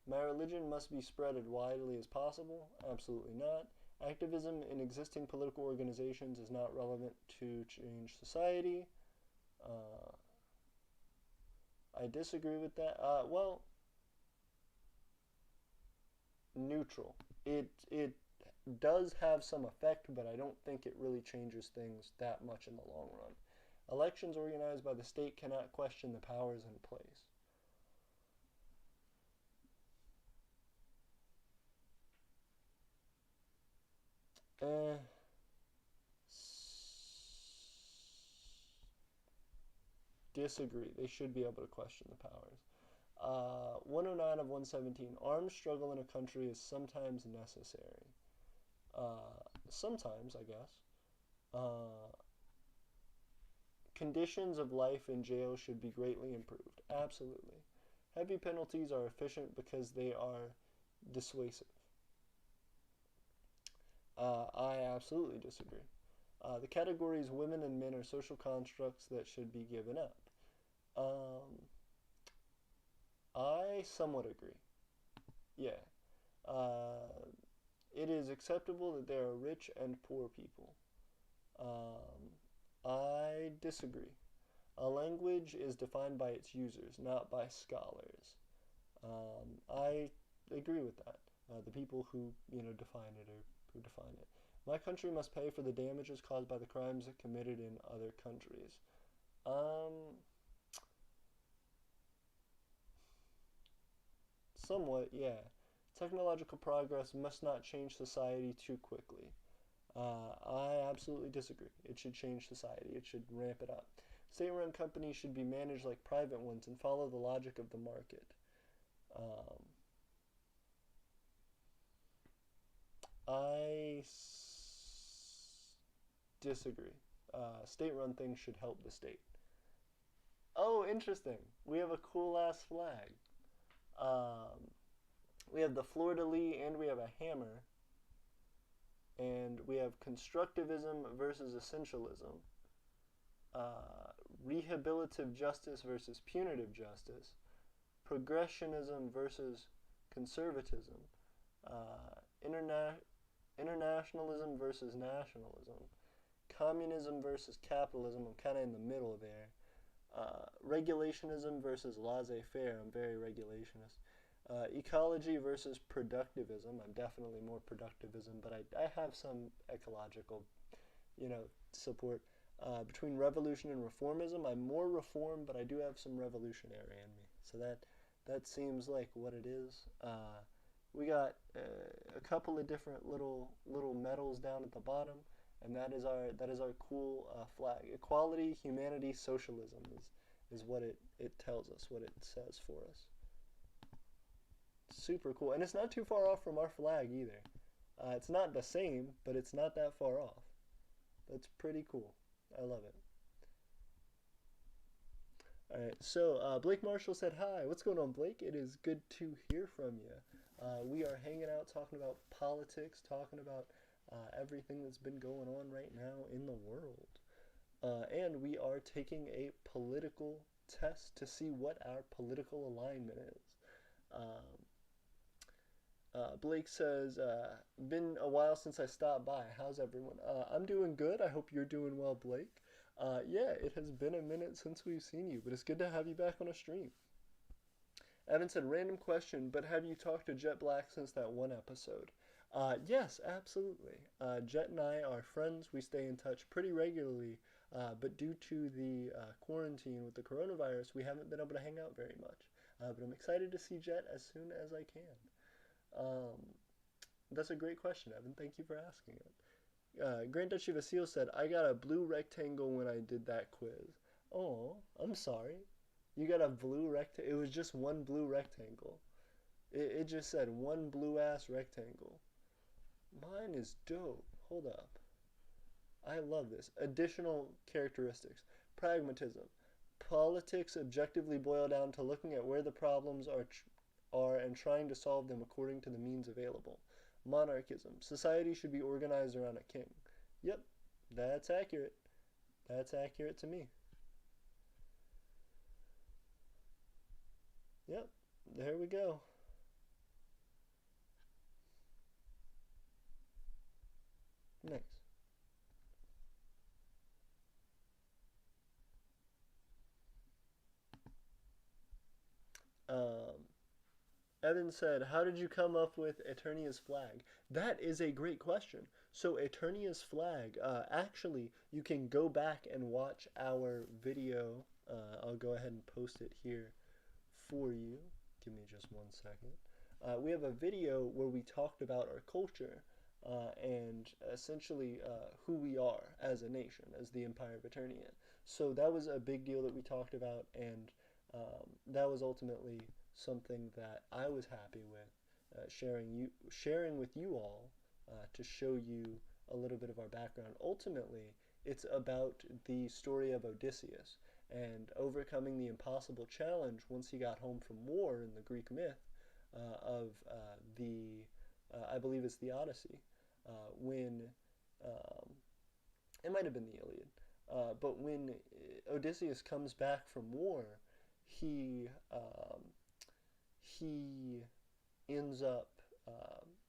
S1: My religion must be spread as widely as possible. Absolutely not. Activism in existing political organizations is not relevant to change society. I disagree with that. Well, neutral. It does have some effect, but I don't think it really changes things that much in the long run. Elections organized by the state cannot question the powers in place. Disagree. They should be able to question the powers. 109 of 117. Armed struggle in a country is sometimes necessary. Sometimes, I guess. Conditions of life in jail should be greatly improved. Absolutely. Heavy penalties are efficient because they are dissuasive. I absolutely disagree. The categories women and men are social constructs that should be given up. I somewhat agree. Yeah. It is acceptable that there are rich and poor people. I disagree. A language is defined by its users, not by scholars. I agree with that. The people who define it or who define it. My country must pay for the damages caused by the crimes committed in other countries. Somewhat, yeah. Technological progress must not change society too quickly. I absolutely disagree. It should change society. It should ramp it up. State-run companies should be managed like private ones and follow the logic of the market. I disagree. State-run things should help the state. Oh, interesting. We have a cool-ass flag. We have the fleur-de-lis and we have a hammer. And we have constructivism versus essentialism. Rehabilitative justice versus punitive justice. Progressionism versus conservatism. Internationalism versus nationalism. Communism versus capitalism. I'm kind of in the middle there. Regulationism versus laissez-faire. I'm very regulationist. Ecology versus productivism. I'm definitely more productivism, but I have some ecological, support. Between revolution and reformism, I'm more reform, but I do have some revolutionary in me. So that seems like what it is. We got a couple of different little medals down at the bottom, and that is our cool flag. Equality, humanity, socialism is what it tells us, what it says for us. Super cool, and it's not too far off from our flag either. It's not the same, but it's not that far off. That's pretty cool. I love it. Alright, so Blake Marshall said hi. What's going on, Blake? It is good to hear from you. We are hanging out talking about politics, talking about everything that's been going on right now in the world. And we are taking a political test to see what our political alignment is. Blake says, been a while since I stopped by. How's everyone? I'm doing good. I hope you're doing well, Blake. Yeah, it has been a minute since we've seen you, but it's good to have you back on a stream. Evan said, random question, but have you talked to Jet Black since that one episode? Yes, absolutely. Jet and I are friends. We stay in touch pretty regularly, but due to the quarantine with the coronavirus, we haven't been able to hang out very much. But I'm excited to see Jet as soon as I can. That's a great question, Evan. Thank you for asking it. Grand Duchy Vasile said, I got a blue rectangle when I did that quiz. Oh, I'm sorry. You got a blue rectangle? It was just one blue rectangle. It just said one blue-ass rectangle. Mine is dope. Hold up. I love this. Additional characteristics. Pragmatism. Politics objectively boil down to looking at where the problems are and trying to solve them according to the means available. Monarchism. Society should be organized around a king. Yep, that's accurate. That's accurate to me. Yep, there we go. Nice. Evan said, how did you come up with Eternia's flag? That is a great question. So Eternia's flag, actually, you can go back and watch our video. I'll go ahead and post it here for you. Give me just 1 second. We have a video where we talked about our culture and essentially who we are as a nation, as the Empire of Eternia. So that was a big deal that we talked about, and that was ultimately something that I was happy with, sharing with you all to show you a little bit of our background. Ultimately, it's about the story of Odysseus and overcoming the impossible challenge once he got home from war in the Greek myth of I believe it's the Odyssey, when it might have been the Iliad, but when Odysseus comes back from war, he ends up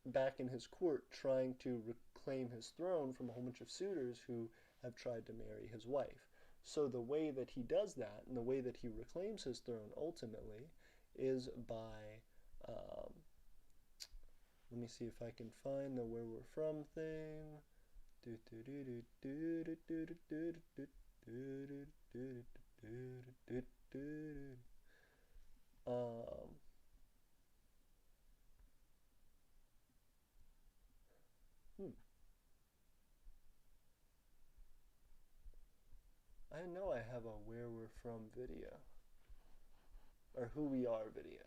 S1: back in his court trying to reclaim his throne from a whole bunch of suitors who have tried to marry his wife. So the way that he does that and the way that he reclaims his throne ultimately is by, let me see if I can find the where we're from thing. I know I have a where we're from video, or who we are video.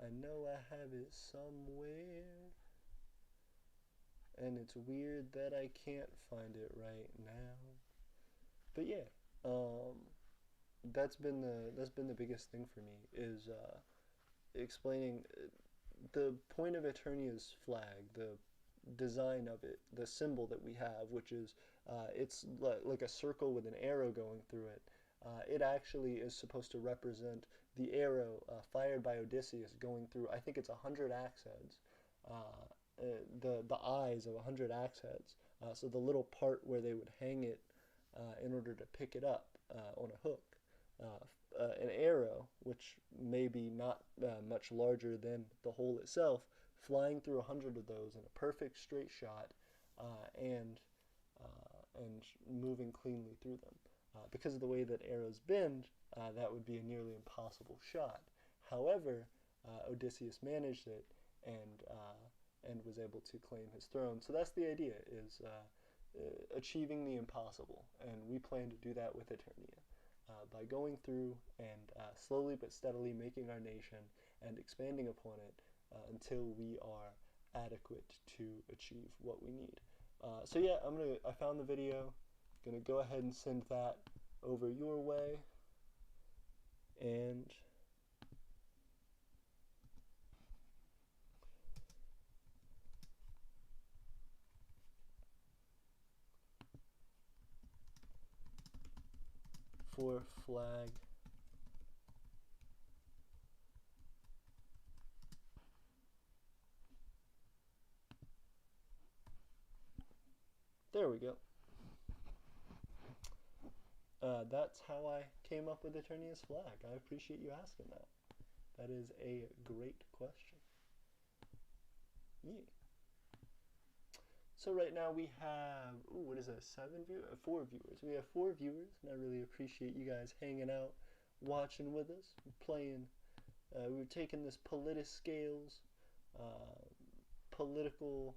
S1: I know I have it somewhere, and it's weird that I can't find it right now. But yeah, that's been the biggest thing for me, is explaining the point of Eternia's flag, the design of it, the symbol that we have, which is it's like a circle with an arrow going through it. It actually is supposed to represent the arrow fired by Odysseus going through, I think it's 100 axe heads, the eyes of 100 axe heads. So the little part where they would hang it in order to pick it up on a hook. An arrow, which may be not much larger than the hole itself, flying through 100 of those in a perfect straight shot, and moving cleanly through them. Because of the way that arrows bend, that would be a nearly impossible shot. However, Odysseus managed it and was able to claim his throne. So that's the idea, is achieving the impossible, and we plan to do that with Eternia. By going through and slowly but steadily making our nation and expanding upon it until we are adequate to achieve what we need. So yeah, I found the video. Gonna go ahead and send that over your way, and for flag. There we go. That's how I came up with Eternia's flag. I appreciate you asking that. That is a great question. Yeah. So right now we have, what is that, 4 viewers. We have 4 viewers, and I really appreciate you guys hanging out, watching with us, playing. We're taking this politiscales, political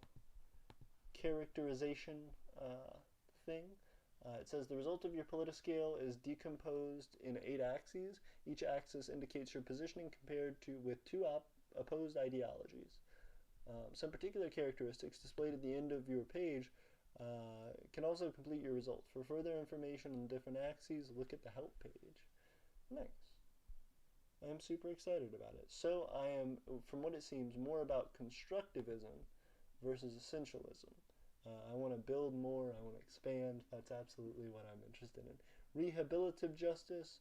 S1: characterization thing. It says the result of your politiscale is decomposed in 8 axes. Each axis indicates your positioning compared to with 2 opposed ideologies. Some particular characteristics displayed at the end of your page can also complete your results. For further information on different axes, look at the help page. Nice. I am super excited about it. So I am, from what it seems, more about constructivism versus essentialism. I want to build more, I want to expand. That's absolutely what I'm interested in. Rehabilitative justice,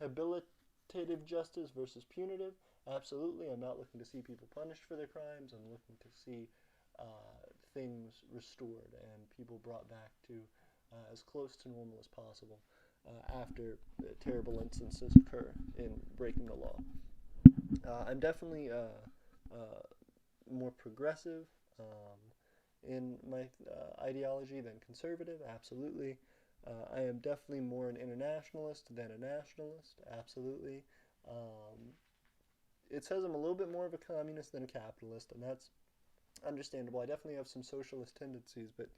S1: habilitative justice versus punitive. Absolutely, I'm not looking to see people punished for their crimes. I'm looking to see things restored and people brought back to as close to normal as possible after terrible instances occur in breaking the law. I'm definitely more progressive in my ideology than conservative, absolutely. I am definitely more an internationalist than a nationalist, absolutely. It says I'm a little bit more of a communist than a capitalist, and that's understandable. I definitely have some socialist tendencies, but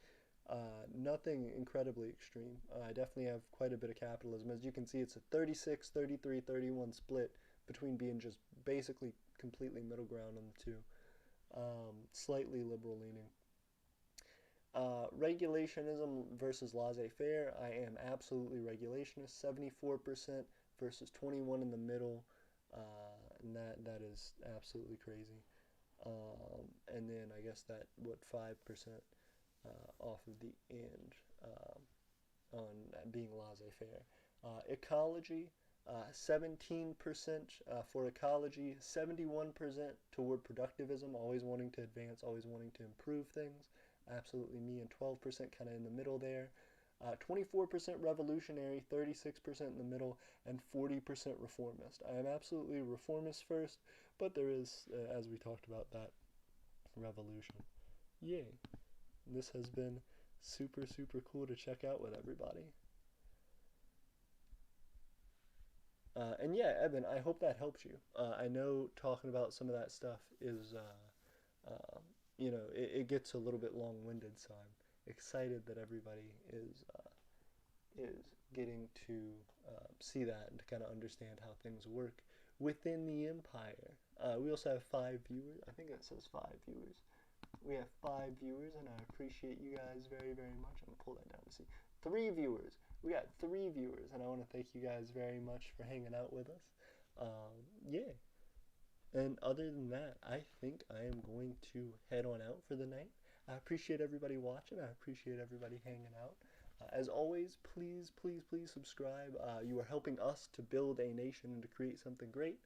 S1: nothing incredibly extreme. I definitely have quite a bit of capitalism. As you can see, it's a 36, 33, 31 split between being just basically completely middle ground on the two. Slightly liberal leaning. Regulationism versus laissez-faire. I am absolutely regulationist. 74% versus 21 in the middle. And that is absolutely crazy. And then I guess that, what, 5% off of the end on being laissez-faire. Ecology, 17% for ecology, 71% toward productivism, always wanting to advance, always wanting to improve things. Absolutely me, and 12% kind of in the middle there. 24% revolutionary, 36% in the middle, and 40% reformist. I am absolutely reformist first, but there is, as we talked about, that revolution. Yay. This has been super, super cool to check out with everybody. And yeah, Evan, I hope that helps you. I know talking about some of that stuff is, it gets a little bit long-winded, so I'm excited that everybody is getting to see that and to kind of understand how things work within the empire. We also have 5 viewers. I think that says 5 viewers. We have 5 viewers, and I appreciate you guys very, very much. I'm going to pull that down to see. 3 viewers. We got 3 viewers, and I want to thank you guys very much for hanging out with us. Yeah. And other than that, I think I am going to head on out for the night. I appreciate everybody watching. I appreciate everybody hanging out. As always, please, please, please subscribe. You are helping us to build a nation and to create something great.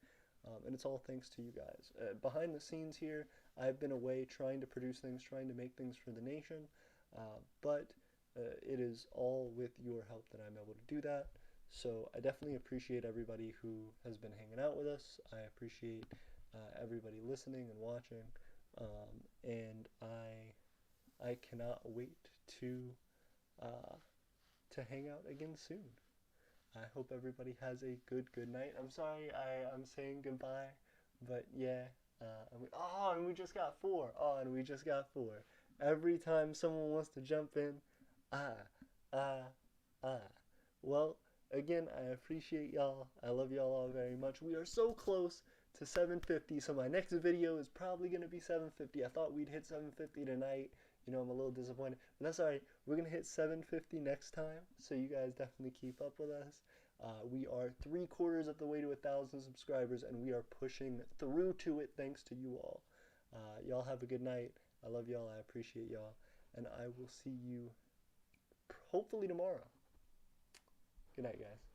S1: And it's all thanks to you guys. Behind the scenes here, I've been away trying to produce things, trying to make things for the nation. But it is all with your help that I'm able to do that. So I definitely appreciate everybody who has been hanging out with us. I appreciate everybody listening and watching. And I cannot wait to hang out again soon. I hope everybody has a good night. I'm sorry I'm saying goodbye, but yeah. And we just got 4. And we just got 4. Every time someone wants to jump in, Well, again, I appreciate y'all. I love y'all all very much. We are so close to 750, so my next video is probably going to be 750. I thought we'd hit 750 tonight. You know, I'm a little disappointed, but that's alright. We're going to hit 750 next time, so you guys definitely keep up with us. We are 3/4 of the way to 1,000 subscribers, and we are pushing through to it thanks to you all. Y'all have a good night. I love y'all. I appreciate y'all. And I will see you hopefully tomorrow. Good night, guys.